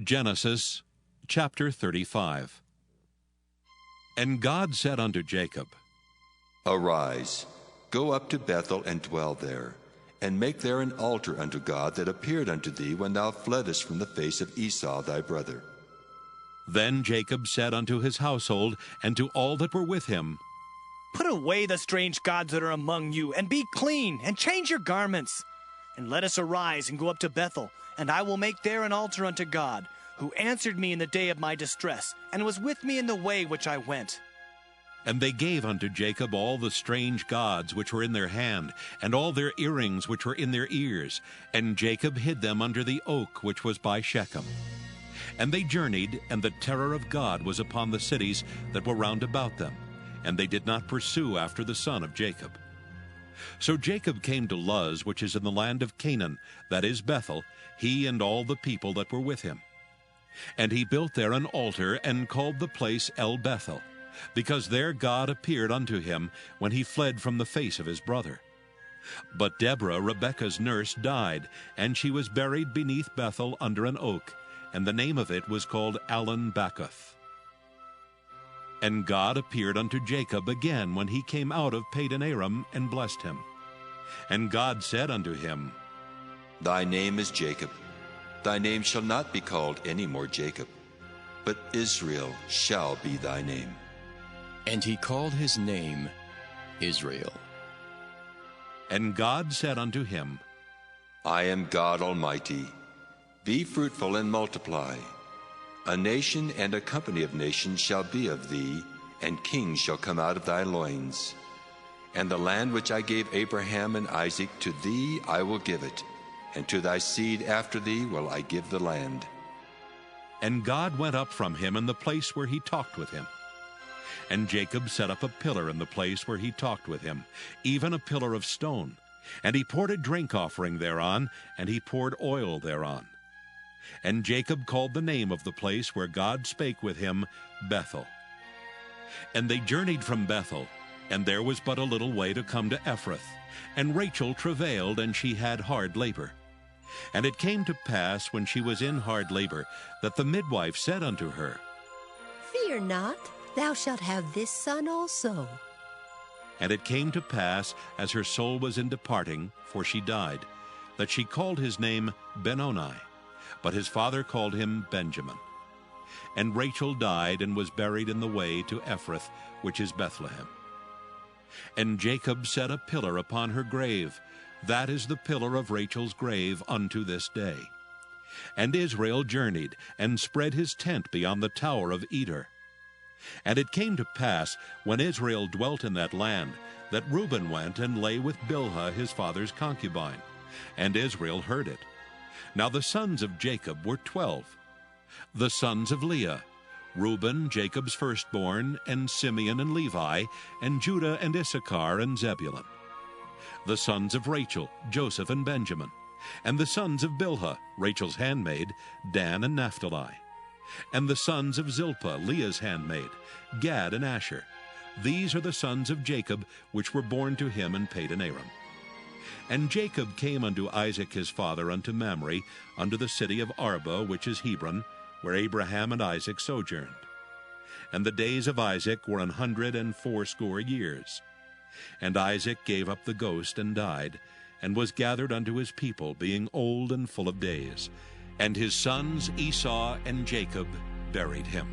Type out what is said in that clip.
Genesis chapter 35. And God said unto Jacob, Arise, go up to Bethel and dwell there, and make there an altar unto God that appeared unto thee when thou fleddest from the face of Esau thy brother. Then Jacob said unto his household and to all that were with him, Put away the strange gods that are among you, and be clean, and change your garments. And let us arise and go up to Bethel, and I will make there an altar unto God, who answered me in the day of my distress, and was with me in the way which I went. And they gave unto Jacob all the strange gods which were in their hand, and all their earrings which were in their ears. And Jacob hid them under the oak which was by Shechem. And they journeyed, and the terror of God was upon the cities that were round about them, and they did not pursue after the son of Jacob. So Jacob came to Luz, which is in the land of Canaan, that is Bethel, he and all the people that were with him. And he built there an altar, and called the place El Bethel, because there God appeared unto him when he fled from the face of his brother. But Deborah, Rebekah's nurse, died, and she was buried beneath Bethel under an oak, and the name of it was called Allon-Bacuth. And God appeared unto Jacob again when he came out of Padan-aram, and blessed him. And God said unto him, Thy name is Jacob. Thy name shall not be called any more Jacob, but Israel shall be thy name. And he called his name Israel. And God said unto him, I am God Almighty. Be fruitful and multiply. A nation and a company of nations shall be of thee, and kings shall come out of thy loins. And the land which I gave Abraham and Isaac, to thee I will give it, and to thy seed after thee will I give the land. And God went up from him in the place where he talked with him. And Jacob set up a pillar in the place where he talked with him, even a pillar of stone. And he poured a drink offering thereon, and he poured oil thereon. And Jacob called the name of the place where God spake with him, Bethel. And they journeyed from Bethel, and there was but a little way to come to Ephrath. And Rachel travailed, and she had hard labor. And it came to pass, when she was in hard labor, that the midwife said unto her, Fear not, thou shalt have this son also. And it came to pass, as her soul was in departing, for she died, that she called his name Benoni, but his father called him Benjamin. And Rachel died, and was buried in the way to Ephrath, which is Bethlehem. And Jacob set a pillar upon her grave. That is the pillar of Rachel's grave unto this day. And Israel journeyed, and spread his tent beyond the tower of Eder. And it came to pass, when Israel dwelt in that land, that Reuben went and lay with Bilhah his father's concubine. And Israel heard it. Now the sons of Jacob were 12. The sons of Leah, Reuben, Jacob's firstborn, and Simeon and Levi, and Judah and Issachar and Zebulun. The sons of Rachel, Joseph and Benjamin. And the sons of Bilhah, Rachel's handmaid, Dan and Naphtali. And the sons of Zilpah, Leah's handmaid, Gad and Asher. These are the sons of Jacob, which were born to him in Padan-aram. And Jacob came unto Isaac his father unto Mamre, unto the city of Arba, which is Hebron, where Abraham and Isaac sojourned. And the days of Isaac were 180 years. And Isaac gave up the ghost and died, and was gathered unto his people, being old and full of days. And his sons Esau and Jacob buried him.